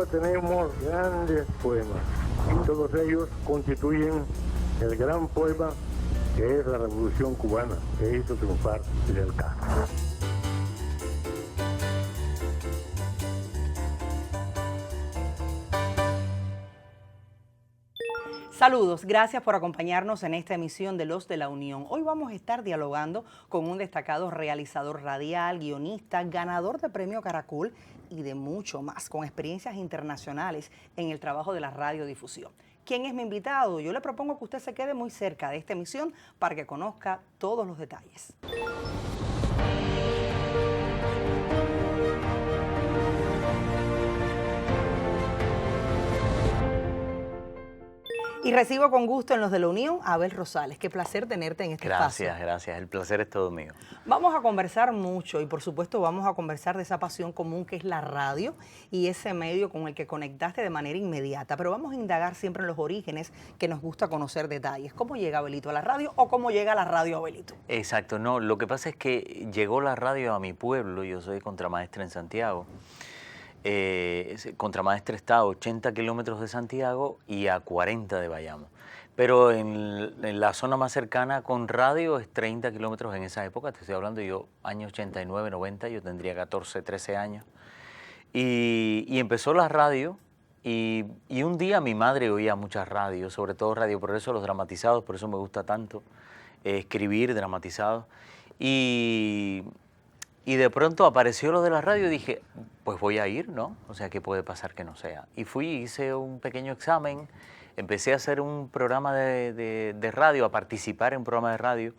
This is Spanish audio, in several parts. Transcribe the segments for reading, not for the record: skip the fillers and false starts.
Cuba tenemos grandes poemas y todos ellos constituyen el gran poema que es la Revolución Cubana, que hizo triunfar Fidel Castro. Saludos, gracias por acompañarnos en esta emisión de Los de la Unión. Hoy vamos a estar dialogando con un destacado realizador radial, guionista, ganador de Premio Caracol y de mucho más, con experiencias internacionales en el trabajo de la radiodifusión. ¿Quién es mi invitado? Yo le propongo que usted se quede muy cerca de esta emisión para que conozca todos los detalles. Y recibo con gusto en Los de la Unión a Abel Rosales. Qué placer tenerte en este espacio. Gracias. El placer es todo mío. Vamos a conversar mucho y por supuesto vamos a conversar de esa pasión común que es la radio y ese medio con el que conectaste de manera inmediata. Pero vamos a indagar siempre en los orígenes, que nos gusta conocer detalles. ¿Cómo llega Abelito a la radio o cómo llega la radio a Abelito? Exacto, no, lo que pasa es que llegó la radio a mi pueblo. Yo soy contramaestre en Santiago. Contramaestre está a 80 kilómetros de Santiago y a 40 de Bayamo. Pero en la zona más cercana con radio es 30 kilómetros en esa época. Te estoy hablando yo, año 89, 90, yo tendría 14, 13 años. Y empezó la radio y un día mi madre oía muchas radios, sobre todo Radio Progreso, los dramatizados, por eso me gusta tanto escribir dramatizados. Y de pronto apareció lo de la radio y dije, pues voy a ir, ¿no? O sea, ¿qué puede pasar que no sea? Y fui, hice un pequeño examen, empecé a hacer un programa de radio, a participar en un programa de radio.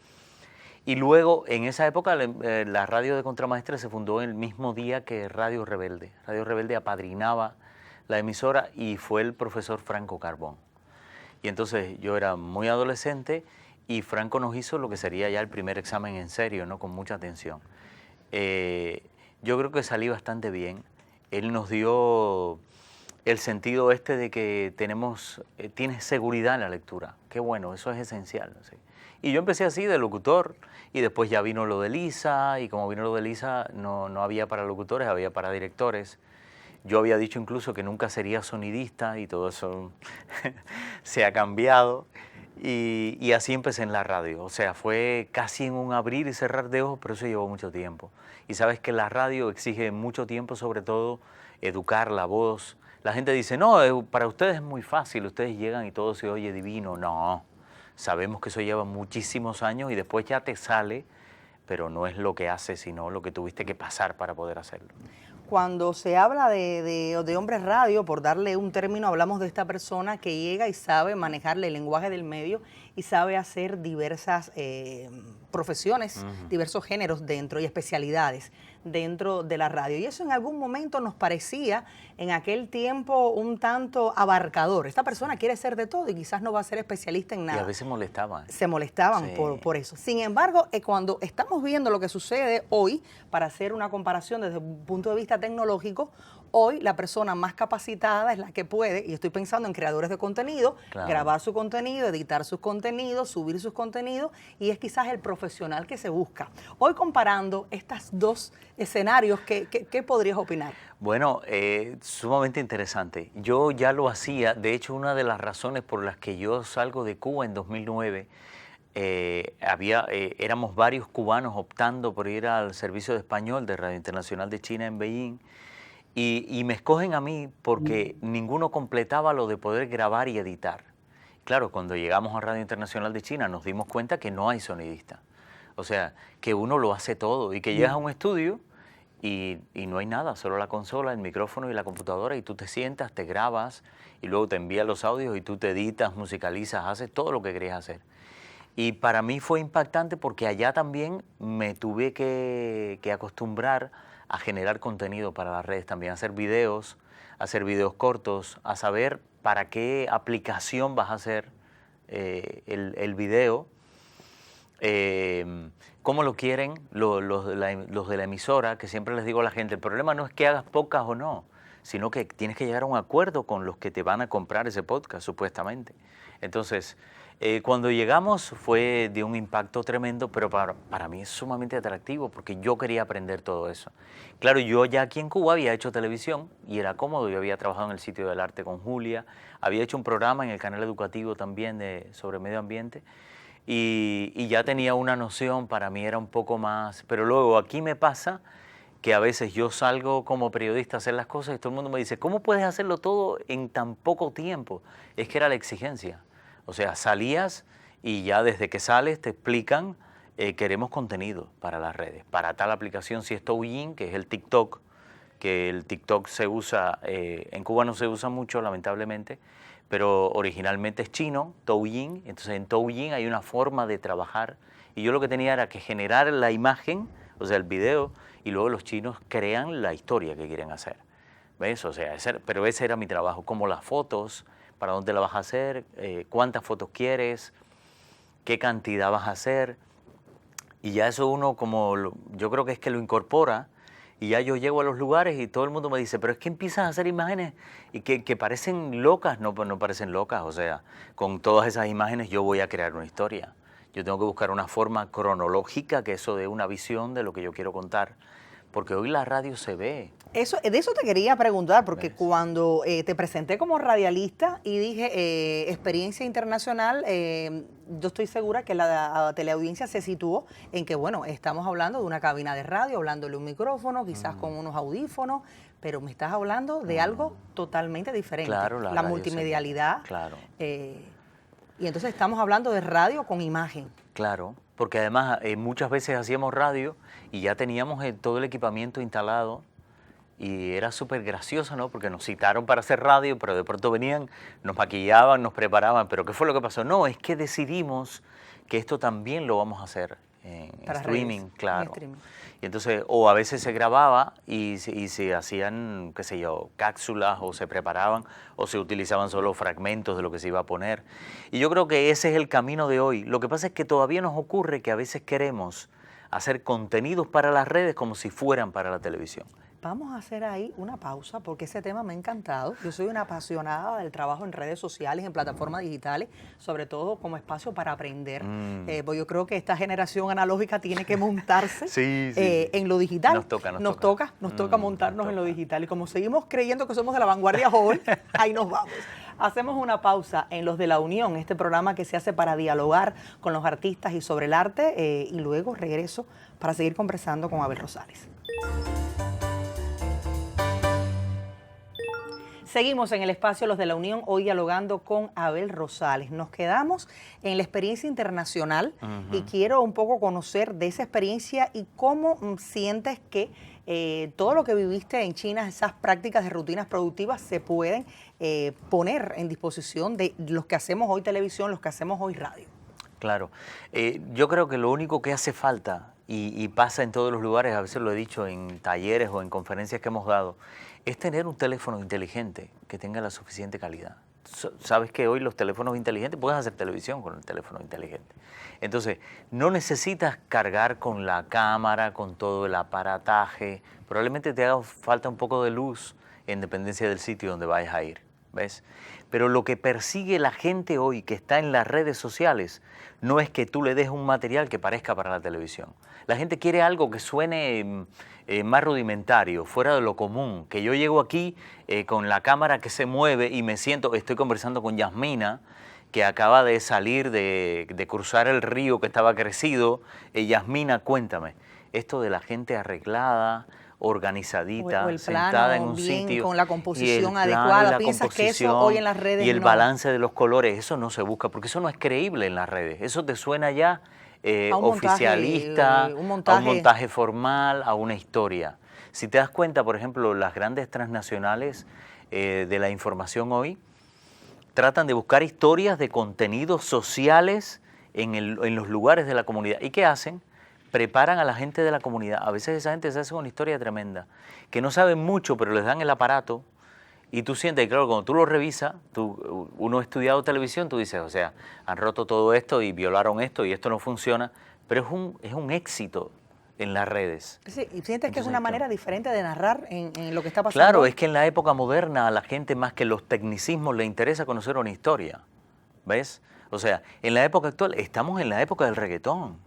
Y luego, en esa época, la radio de Contramaestre se fundó el mismo día que Radio Rebelde. Radio Rebelde apadrinaba la emisora y fue el profesor Franco Carbón. Y entonces yo era muy adolescente y Franco nos hizo lo que sería ya el primer examen en serio, ¿no? Con mucha atención. Yo creo que salí bastante bien. Él nos dio el sentido de que tienes seguridad en la lectura. Qué bueno, eso es esencial, ¿sí? Y yo empecé así de locutor y después ya vino lo de Lisa y como vino lo de Lisa no había para locutores, había para directores. Yo había dicho incluso que nunca sería sonidista y todo eso se ha cambiado. Y así empecé en la radio, o sea, fue casi en un abrir y cerrar de ojos, pero eso llevó mucho tiempo. Y sabes que la radio exige mucho tiempo, sobre todo educar la voz. La gente dice, no, para ustedes es muy fácil, ustedes llegan y todo se oye divino. No, sabemos que eso lleva muchísimos años y después ya te sale, pero no es lo que haces, sino lo que tuviste que pasar para poder hacerlo. Cuando se habla de hombres radio, por darle un término, hablamos de esta persona que llega y sabe manejarle el lenguaje del medio y sabe hacer diversas profesiones, diversos géneros dentro y especialidades dentro de la radio. Y eso en algún momento nos parecía en aquel tiempo un tanto abarcador. Esta persona quiere ser de todo y quizás no va a ser especialista en nada. Y a veces molestaban. Se molestaban Sí. por eso. Sin embargo, cuando estamos viendo lo que sucede hoy, para hacer una comparación desde un punto de vista tecnológico, hoy la persona más capacitada es la que puede, y estoy pensando en creadores de contenido, Claro. grabar su contenido, editar sus contenidos, subir sus contenidos, y es quizás el profesional que se busca. Hoy comparando estos dos escenarios, ¿qué podrías opinar? Bueno, sumamente interesante. Yo ya lo hacía, de hecho una de las razones por las que yo salgo de Cuba en 2009, éramos varios cubanos optando por ir al servicio de español de Radio Internacional de China en Beijing y me escogen a mí porque ninguno completaba lo de poder grabar y editar. Claro, cuando llegamos a Radio Internacional de China nos dimos cuenta que no hay sonidista, o sea, que uno lo hace todo y que llegas a un estudio y no hay nada, solo la consola, el micrófono y la computadora y tú te sientas, te grabas y luego te envían los audios y tú te editas, musicalizas, haces todo lo que querías hacer. Y para mí fue impactante porque allá también me tuve que acostumbrar a generar contenido para las redes también, a hacer videos cortos, a saber para qué aplicación vas a hacer el video, cómo lo quieren los de la emisora, que siempre les digo a la gente, el problema no es que hagas pocas o no, sino que tienes que llegar a un acuerdo con los que te van a comprar ese podcast, supuestamente. Entonces, cuando llegamos fue de un impacto tremendo, pero para mí es sumamente atractivo porque yo quería aprender todo eso. Claro, yo ya aquí en Cuba había hecho televisión y era cómodo, yo había trabajado en el Sitio del Arte con Julia, había hecho un programa en el canal educativo también sobre medio ambiente y ya tenía una noción, para mí era un poco más, pero luego aquí me pasa que a veces yo salgo como periodista a hacer las cosas y todo el mundo me dice, ¿cómo puedes hacerlo todo en tan poco tiempo? Es que era la exigencia. O sea, salías y ya desde que sales te explican, queremos contenido para las redes. Para tal aplicación, si es Douyin, que es el TikTok, que el TikTok se usa, en Cuba no se usa mucho, lamentablemente, pero originalmente es chino, Douyin. Entonces en Douyin hay una forma de trabajar y yo lo que tenía era que generar la imagen, o sea, el video, y luego los chinos crean la historia que quieren hacer. ¿Ves? O sea, pero ese era mi trabajo, como las fotos, para dónde la vas a hacer, cuántas fotos quieres, qué cantidad vas a hacer. Y ya eso uno yo creo que es que lo incorpora y ya yo llego a los lugares y todo el mundo me dice, pero es que empiezas a hacer imágenes y que parecen locas. No, pues no parecen locas, o sea, con todas esas imágenes yo voy a crear una historia. Yo tengo que buscar una forma cronológica, que eso dé una visión de lo que yo quiero contar, porque hoy la radio se ve. De eso te quería preguntar, porque ¿Ves? cuando te presenté como radialista y dije experiencia internacional, yo estoy segura que la teleaudiencia se situó en que, bueno, estamos hablando de una cabina de radio, hablándole un micrófono, quizás con unos audífonos, pero me estás hablando de algo totalmente diferente. Claro, la radio multimedialidad. claro. Y entonces estamos hablando de radio con imagen. Claro, porque además muchas veces hacíamos radio y ya teníamos todo el equipamiento instalado y era súper gracioso, ¿no? Porque nos citaron para hacer radio, pero de pronto venían, nos maquillaban, nos preparaban, pero ¿qué fue lo que pasó? No, es que decidimos que esto también lo vamos a hacer en Para streaming, redes, claro. en streaming. Y entonces, o a veces se grababa y se hacían, qué sé yo, cápsulas o se preparaban o se utilizaban solo fragmentos de lo que se iba a poner. Y yo creo que ese es el camino de hoy. Lo que pasa es que todavía nos ocurre que a veces queremos hacer contenidos para las redes como si fueran para la televisión. Vamos a hacer ahí una pausa porque ese tema me ha encantado. Yo soy una apasionada del trabajo en redes sociales, en plataformas digitales, sobre todo como espacio para aprender. Pues yo creo que esta generación analógica tiene que montarse en lo digital. Nos toca montarnos en lo digital. Y como seguimos creyendo que somos de la vanguardia joven, ahí nos vamos. Hacemos una pausa en Los de la Unión, este programa que se hace para dialogar con los artistas y sobre el arte, y luego regreso para seguir conversando con Abel Rosales. Seguimos en el espacio Los de la Unión, hoy dialogando con Abel Rosales. Nos quedamos en la experiencia internacional y quiero un poco conocer de esa experiencia y cómo sientes que todo lo que viviste en China, esas prácticas de rutinas productivas se pueden poner en disposición de los que hacemos hoy televisión, los que hacemos hoy radio. Claro, yo creo que lo único que hace falta, y pasa en todos los lugares, a veces lo he dicho en talleres o en conferencias que hemos dado, es tener un teléfono inteligente que tenga la suficiente calidad. Sabes que hoy los teléfonos inteligentes, puedes hacer televisión con el teléfono inteligente. Entonces, no necesitas cargar con la cámara, con todo el aparataje. Probablemente te haga falta un poco de luz en dependencia del sitio donde vayas a ir, ¿ves? Pero lo que persigue la gente hoy que está en las redes sociales no es que tú le des un material que parezca para la televisión. La gente quiere algo que suene más rudimentario, fuera de lo común. Que yo llego aquí con la cámara que se mueve y me siento, estoy conversando con Yasmina, que acaba de salir de cruzar el río que estaba crecido. Yasmina, cuéntame, esto de la gente arreglada, organizadita, o el sentada plano en un bien, sitio con la composición y el plano adecuada. y la ¿Piensas que eso composición hoy en las redes y el no? balance de los colores, eso no se busca porque eso no es creíble en las redes, eso te suena ya a un oficialista, montaje, a un montaje formal, a una historia. Si te das cuenta, por ejemplo, las grandes transnacionales de la información hoy tratan de buscar historias de contenidos sociales en los lugares de la comunidad. ¿Y qué hacen? Preparan a la gente de la comunidad. A veces esa gente se hace una historia tremenda, que no saben mucho, pero les dan el aparato y tú sientes, claro, cuando tú lo revisas, uno ha estudiado televisión, tú dices, o sea, han roto todo esto y violaron esto y esto no funciona, pero es un éxito en las redes. Sí, y sientes que es Entonces, una manera diferente de narrar en lo que está pasando. Claro, es que en la época moderna a la gente más que los tecnicismos le interesa conocer una historia, ¿ves? O sea, en la época actual estamos en la época del reggaetón.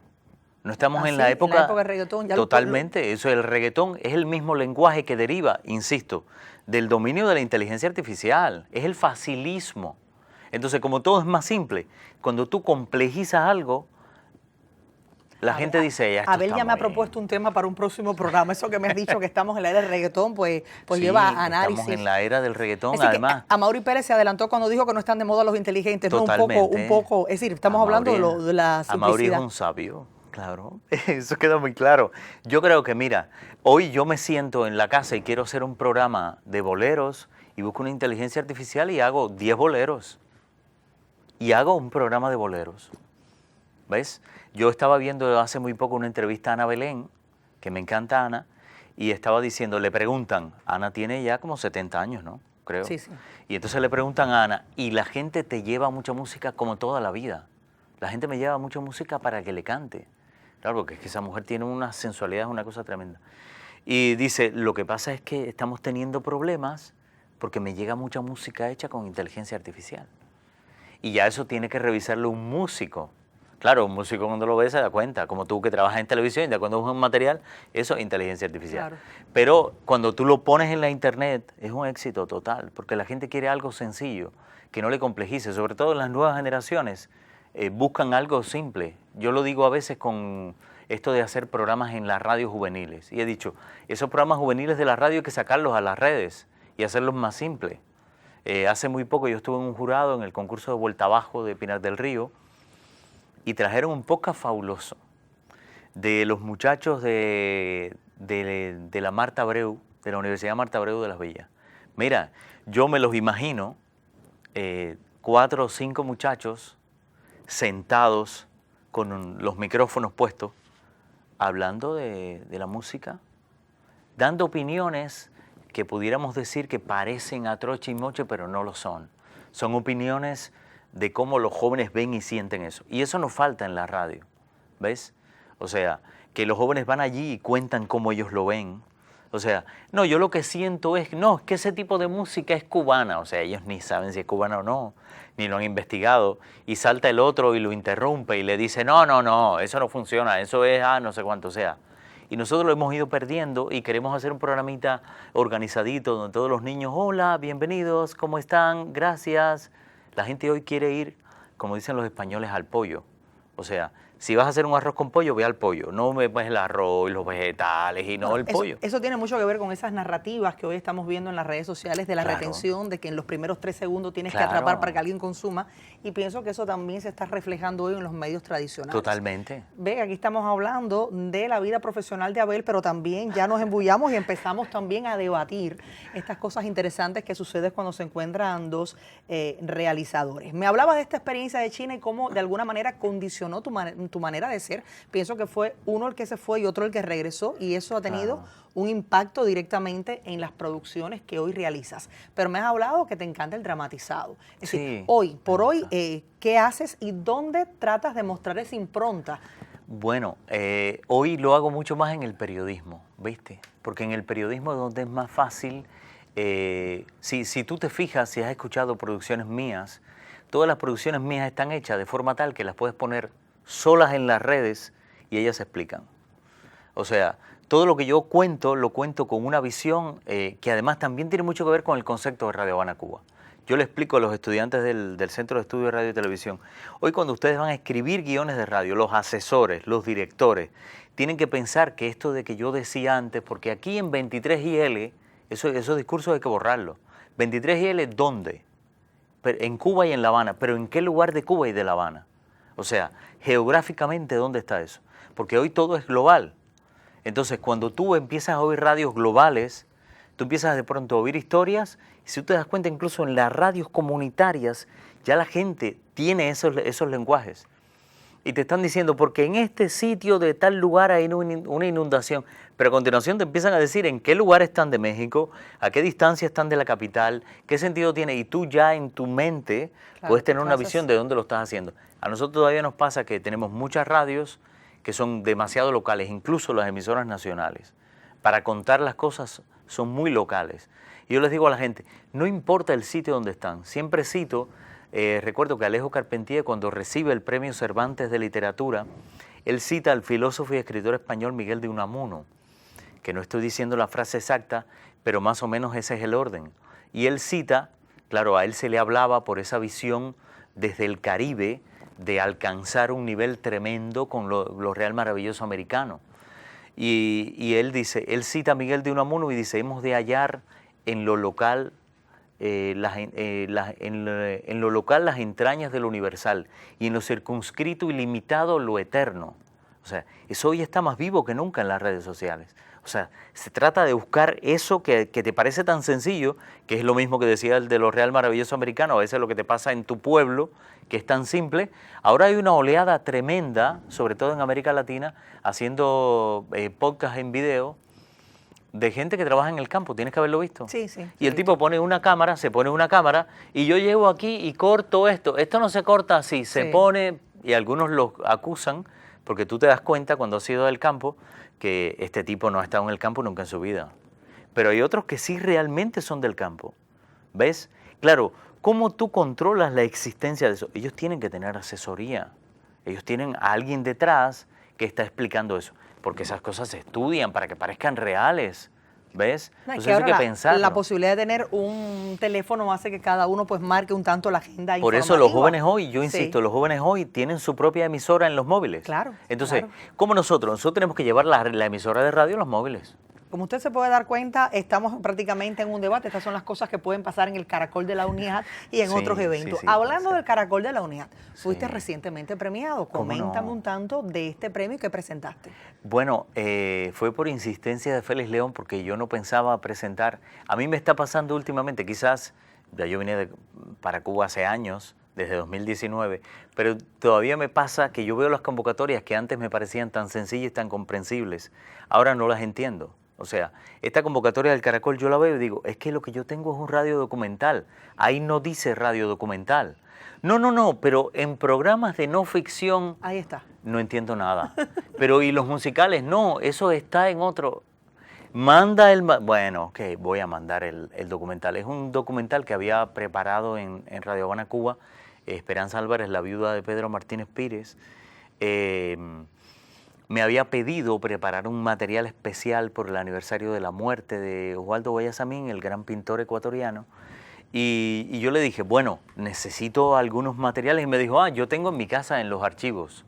No estamos en la época del reggaetón. Ya totalmente. Eso, el reggaetón es el mismo lenguaje que deriva, insisto, del dominio de la inteligencia artificial. Es el facilismo. Entonces, como todo es más simple, cuando tú complejizas algo, la gente dice, ya, esto Abel está ya me ha muy- propuesto un tema para un próximo programa. Eso que me has dicho que estamos en la era del reggaetón, pues Sí, lleva a análisis. estamos en la era del reggaetón, Es decir, además. que Amaury Pérez se adelantó cuando dijo que no están de moda los inteligentes. Totalmente. No, un poco. Es decir, estamos hablando de la Amaury es simplicidad. un sabio, claro. Eso queda muy claro. Yo creo que, mira, hoy yo me siento en la casa y quiero hacer un programa de boleros y busco una inteligencia artificial y hago 10 boleros. Y hago un programa de boleros. ¿Ves? Yo estaba viendo hace muy poco una entrevista a Ana Belén, que me encanta Ana, y estaba diciendo, le preguntan, Ana tiene ya como 70 años, ¿no? Creo. Sí, sí. Y entonces le preguntan a Ana, y la gente te lleva mucha música como toda la vida. La gente me lleva mucha música para que le cante. Claro, porque es que esa mujer tiene una sensualidad, es una cosa tremenda. Y dice, lo que pasa es que estamos teniendo problemas porque me llega mucha música hecha con inteligencia artificial. Y ya eso tiene que revisarlo un músico. Claro, un músico cuando lo ve se da cuenta, como tú que trabajas en televisión y de cuando es un material, eso es inteligencia artificial. Claro. Pero cuando tú lo pones en la internet es un éxito total, porque la gente quiere algo sencillo, que no le complejice, sobre todo en las nuevas generaciones, buscan algo simple. Yo lo digo a veces con esto de hacer programas en las radios juveniles, y he dicho, esos programas juveniles de la radio hay que sacarlos a las redes y hacerlos más simples. Hace muy poco yo estuve en un jurado en el concurso de Vuelta Abajo de Pinar del Río, y trajeron un podcast fabuloso de los muchachos de la Marta Abreu, de la Universidad Marta Abreu de Las Villas. Mira, yo me los imagino, 4 o 5 muchachos sentados con los micrófonos puestos, hablando de la música, dando opiniones que pudiéramos decir que parecen a troche y moche, pero no lo son. Son opiniones de cómo los jóvenes ven y sienten eso. Y eso nos falta en la radio, ¿ves? O sea, que los jóvenes van allí y cuentan cómo ellos lo ven. O sea, no, yo lo que siento es que ese tipo de música es cubana. O sea, ellos ni saben si es cubana o no, ni lo han investigado. Y salta el otro y lo interrumpe y le dice, no, eso no funciona, eso es no sé cuánto sea. Y nosotros lo hemos ido perdiendo y queremos hacer un programita organizadito donde todos los niños, hola, bienvenidos, ¿cómo están? Gracias. La gente hoy quiere ir, como dicen los españoles, al pollo. O sea, si vas a hacer un arroz con pollo, ve al pollo. No me ves el arroz y los vegetales y no el pollo. Eso tiene mucho que ver con esas narrativas que hoy estamos viendo en las redes sociales de la Claro. retención, de que en los primeros 3 segundos tienes que Claro. atrapar para que alguien consuma. Y pienso que eso también se está reflejando hoy en los medios tradicionales. Totalmente. Ve, aquí estamos hablando de la vida profesional de Abel, pero también ya nos embullamos y empezamos también a debatir estas cosas interesantes que suceden cuando se encuentran dos realizadores. Me hablaba de esta experiencia de China y cómo de alguna manera condicionó tu manera de ser. Pienso que fue uno el que se fue y otro el que regresó, y eso ha tenido un impacto directamente en las producciones que hoy realizas. Pero me has hablado que te encanta el dramatizado. Es decir, hoy por hoy, ¿qué haces y dónde tratas de mostrar esa impronta? Bueno, hoy lo hago mucho más en el periodismo, ¿viste? Porque en el periodismo es donde es más fácil. Si tú te fijas, si has escuchado producciones mías, todas las producciones mías están hechas de forma tal que las puedes poner solas en las redes y ellas se explican. O sea, todo lo que yo cuento, lo cuento con una visión que además también tiene mucho que ver con el concepto de Radio Habana Cuba. Yo le explico a los estudiantes del Centro de Estudio de Radio y Televisión, hoy cuando ustedes van a escribir guiones de radio, los asesores, los directores, tienen que pensar que esto de que yo decía antes, porque aquí en 23IL, esos discursos hay que borrarlos. 23IL, ¿dónde? En Cuba y en La Habana, pero ¿en qué lugar de Cuba y de La Habana? O sea, geográficamente, ¿dónde está eso? Porque hoy todo es global. Entonces, cuando tú empiezas a oír radios globales, tú empiezas de pronto a oír historias, y si tú te das cuenta, incluso en las radios comunitarias, ya la gente tiene esos lenguajes. Y te están diciendo, porque en este sitio de tal lugar hay una inundación. Pero a continuación te empiezan a decir en qué lugar están de México, a qué distancia están de la capital, qué sentido tiene. Y tú ya en tu mente puedes tener una visión de dónde lo estás haciendo. A nosotros todavía nos pasa que tenemos muchas radios que son demasiado locales, incluso las emisoras nacionales. Para contar las cosas son muy locales. Y yo les digo a la gente, no importa el sitio donde están, siempre cito, recuerdo que Alejo Carpentier, cuando recibe el Premio Cervantes de Literatura, él cita al filósofo y escritor español Miguel de Unamuno, que no estoy diciendo la frase exacta, pero más o menos ese es el orden. Y él cita, claro, a él se le hablaba por esa visión desde el Caribe de alcanzar un nivel tremendo con lo real maravilloso americano. Y él dice, él cita a Miguel de Unamuno y dice, hemos de hallar en lo local, en lo local las entrañas de lo universal y en lo circunscrito y limitado lo eterno. O sea, eso hoy está más vivo que nunca en las redes sociales. O sea, se trata de buscar eso que te parece tan sencillo, que es lo mismo que decía el de lo real maravilloso americano, a veces lo que te pasa en tu pueblo, que es tan simple. Ahora hay una oleada tremenda, sobre todo en América Latina, haciendo podcast en video, de gente que trabaja en el campo, tienes que haberlo visto. Sí, sí. Y el tipo pone una cámara, se pone una cámara, y yo llego aquí y corto esto. Esto no se corta así, se pone, y algunos lo acusan, porque tú te das cuenta cuando has ido del campo, que este tipo no ha estado en el campo nunca en su vida. Pero hay otros que sí realmente son del campo. ¿Ves? Claro, ¿cómo tú controlas la existencia de eso? Ellos tienen que tener asesoría. Ellos tienen a alguien detrás que está explicando eso. Porque esas cosas se estudian para que parezcan reales. ¿Ves? Entonces hay que pensarlo. La posibilidad de tener un teléfono hace que cada uno pues marque un tanto la agenda Por informativa. eso los jóvenes hoy, yo insisto, los jóvenes hoy tienen su propia emisora en los móviles. Claro. Entonces, claro. ¿cómo nosotros? Nosotros tenemos que llevar la emisora de radio en los móviles. Como usted se puede dar cuenta, estamos prácticamente en un debate. Estas son las cosas que pueden pasar en el Caracol de la Unidad y en otros eventos. Hablando del Caracol de la Unidad, fuiste recientemente premiado. Coméntame un tanto de este premio que presentaste. Bueno, fue por insistencia de Félix León porque yo no pensaba presentar. A mí me está pasando últimamente, quizás, ya yo vine para Cuba hace años, desde 2019, pero todavía me pasa que yo veo las convocatorias que antes me parecían tan sencillas y tan comprensibles. Ahora no las entiendo. O sea, esta convocatoria del Caracol yo la veo y digo, es que lo que yo tengo es un radio documental. Ahí no dice radio documental. No, pero en programas de no ficción... Ahí está. No entiendo nada. Pero ¿y los musicales? No, eso está en otro... Manda el... Bueno, ok, voy a mandar el documental. Es un documental que había preparado en Radio Habana, Cuba, Esperanza Álvarez, la viuda de Pedro Martínez Pires. Me había pedido preparar un material especial por el aniversario de la muerte de Osvaldo Guayasamín, el gran pintor ecuatoriano. Y yo le dije, bueno, necesito algunos materiales. Y me dijo, yo tengo en mi casa en los archivos.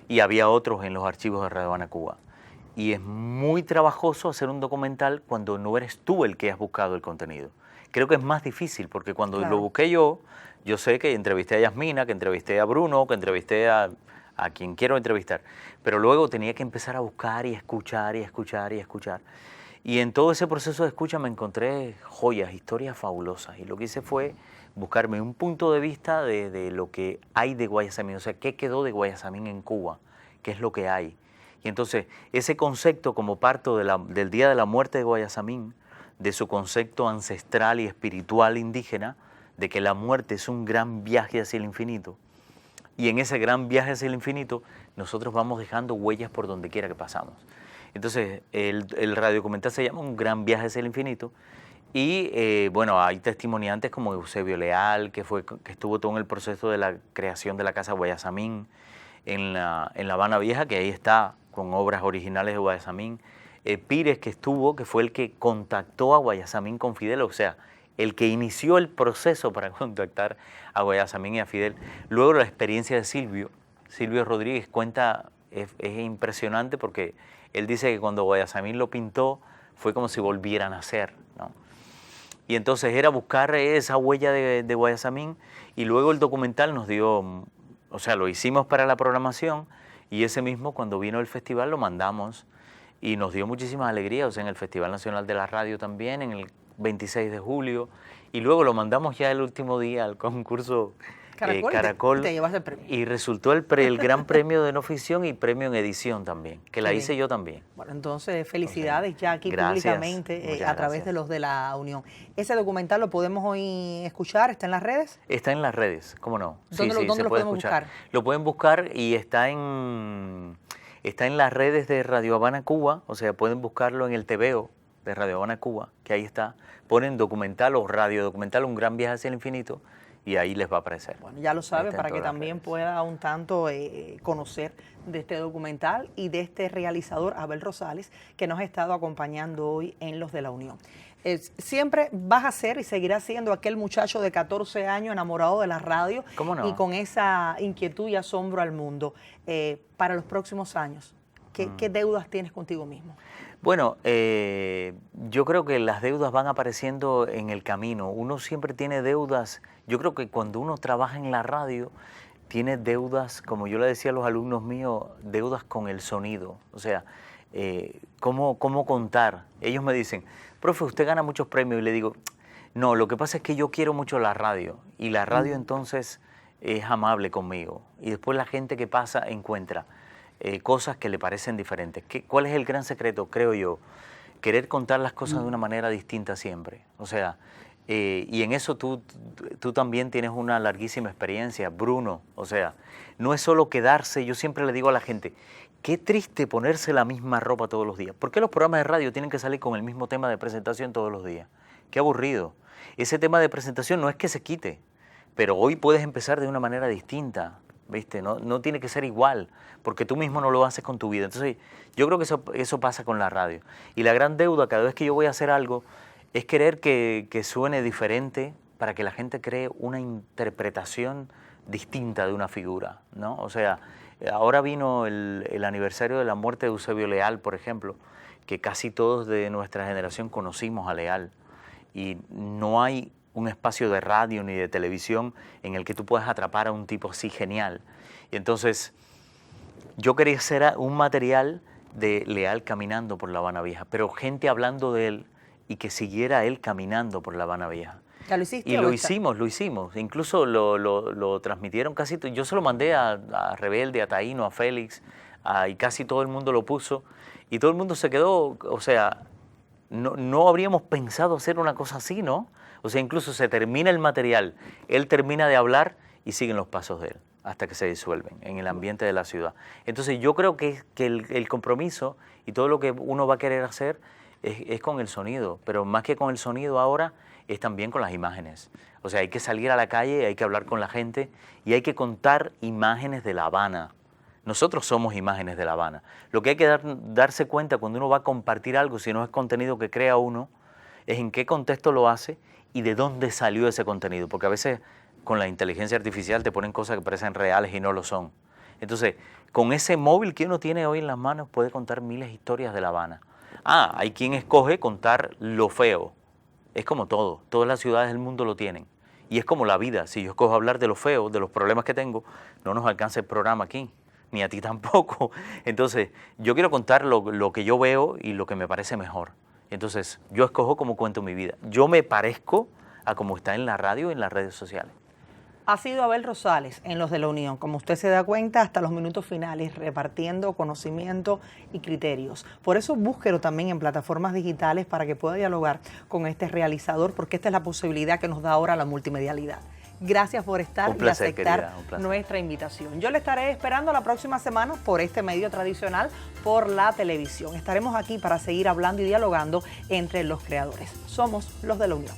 Y había otros en los archivos de Radio Habana, Cuba. Y es muy trabajoso hacer un documental cuando no eres tú el que has buscado el contenido. Creo que es más difícil, porque cuando lo busqué yo sé que entrevisté a Yasmina, que entrevisté a Bruno, que entrevisté a quien quiero entrevistar. Pero luego tenía que empezar a buscar y escuchar y escuchar y escuchar. Y en todo ese proceso de escucha me encontré joyas, historias fabulosas. Y lo que hice fue buscarme un punto de vista de lo que hay de Guayasamín. O sea, ¿qué quedó de Guayasamín en Cuba? ¿Qué es lo que hay? Y entonces, ese concepto como parto del día de la muerte de Guayasamín, de su concepto ancestral y espiritual indígena, de que la muerte es un gran viaje hacia el infinito. Y en ese gran viaje hacia el infinito, nosotros vamos dejando huellas por donde quiera que pasamos. Entonces, el radiodocumental se llama Un gran viaje hacia el infinito. Y bueno, hay testimoniantes como Eusebio Leal, que estuvo todo en el proceso de la creación de la Casa Guayasamín en la Habana Vieja, que ahí está con obras originales de Guayasamín. Pires, que fue el que contactó a Guayasamín con Fidel, o sea, el que inició el proceso para contactar a Guayasamín y a Fidel. Luego la experiencia de Silvio Rodríguez cuenta, es impresionante porque él dice que cuando Guayasamín lo pintó fue como si volviera a nacer, ¿no? Y entonces era buscar esa huella de Guayasamín, y luego el documental nos dio, o sea, lo hicimos para la programación, y ese mismo cuando vino el festival lo mandamos y nos dio muchísimas alegrías, o sea, en el Festival Nacional de la Radio también, en el 26 de julio, y luego lo mandamos ya el último día al concurso Caracol, te llevas el premio. Y resultó el gran premio de no ficción y premio en edición también, que la hice yo también. Bueno, entonces felicidades ya aquí gracias, públicamente a través de los de la Unión. ¿Ese documental lo podemos hoy escuchar? ¿Está en las redes? Está en las redes, ¿cómo no? ¿Dónde lo podemos buscar? Lo pueden buscar y está en Está en las redes de Radio Habana Cuba, o sea, pueden buscarlo en el TVO de Radio Habana Cuba, que ahí está. Ponen documental o radio documental, Un gran viaje hacia el infinito, y ahí les va a aparecer. Bueno, ya lo sabe, Está en para que todas las también redes. pueda un tanto conocer de este documental y de este realizador, Abel Rosales, que nos ha estado acompañando hoy en Los de la Unión. Siempre vas a ser y seguirás siendo aquel muchacho de 14 años enamorado de la radio. ¿Cómo no? Y con esa inquietud y asombro al mundo. Para los próximos años, ¿qué deudas tienes contigo mismo? Bueno, yo creo que las deudas van apareciendo en el camino. Uno siempre tiene deudas. Yo creo que cuando uno trabaja en la radio, tiene deudas, como yo le decía a los alumnos míos, deudas con el sonido. O sea, ¿cómo contar? Ellos me dicen, profe, usted gana muchos premios. Y le digo, no, lo que pasa es que yo quiero mucho la radio. Y la radio entonces es amable conmigo. Y después la gente que pasa encuentra cosas que le parecen diferentes. ¿Cuál es el gran secreto, creo yo? Querer contar las cosas de una manera distinta siempre. O sea, y en eso tú también tienes una larguísima experiencia, Bruno. O sea, no es solo quedarse, yo siempre le digo a la gente, qué triste ponerse la misma ropa todos los días. ¿Por qué los programas de radio tienen que salir con el mismo tema de presentación todos los días? Qué aburrido. Ese tema de presentación no es que se quite, pero hoy puedes empezar de una manera distinta. ¿Viste? No tiene que ser igual, porque tú mismo no lo haces con tu vida. Entonces, yo creo que eso pasa con la radio. Y la gran deuda cada vez que yo voy a hacer algo es querer que suene diferente para que la gente cree una interpretación distinta de una figura, ¿no? O sea, ahora vino el aniversario de la muerte de Eusebio Leal, por ejemplo, que casi todos de nuestra generación conocimos a Leal. Y no hay un espacio de radio ni de televisión en el que tú puedas atrapar a un tipo así genial. Y entonces yo quería hacer un material de Leal caminando por La Habana Vieja, pero gente hablando de él y que siguiera él caminando por La Habana Vieja. ¿Ya lo hiciste? Y lo hicimos. Incluso lo transmitieron casi, yo se lo mandé a Rebelde, a Taíno, a Félix, y casi todo el mundo lo puso. Y todo el mundo se quedó, o sea, no habríamos pensado hacer una cosa así, ¿no? O sea, incluso se termina el material, él termina de hablar y siguen los pasos de él hasta que se disuelven en el ambiente de la ciudad. Entonces yo creo que el compromiso y todo lo que uno va a querer hacer es con el sonido, pero más que con el sonido ahora es también con las imágenes. O sea, hay que salir a la calle, hay que hablar con la gente y hay que contar imágenes de La Habana. Nosotros somos imágenes de La Habana. Lo que hay que darse cuenta cuando uno va a compartir algo, si no es contenido que crea uno, es en qué contexto lo hace y de dónde salió ese contenido. Porque a veces con la inteligencia artificial te ponen cosas que parecen reales y no lo son. Entonces, con ese móvil que uno tiene hoy en las manos puede contar miles de historias de La Habana. Hay quien escoge contar lo feo. Es como todo. Todas las ciudades del mundo lo tienen. Y es como la vida. Si yo escojo hablar de lo feo, de los problemas que tengo, no nos alcanza el programa aquí. Ni a ti tampoco. Entonces, yo quiero contar lo que yo veo y lo que me parece mejor. Entonces, yo escojo cómo cuento mi vida. Yo me parezco a como está en la radio y en las redes sociales. Ha sido Abel Rosales en Los de la Unión, como usted se da cuenta, hasta los minutos finales, repartiendo conocimiento y criterios. Por eso búsquelo también en plataformas digitales para que pueda dialogar con este realizador, porque esta es la posibilidad que nos da ahora la multimedialidad. Gracias por estar Un placer, y aceptar querida, un placer. nuestra invitación. Yo le estaré esperando la próxima semana por este medio tradicional, por la televisión. Estaremos aquí para seguir hablando y dialogando entre los creadores. Somos Los de la Unión.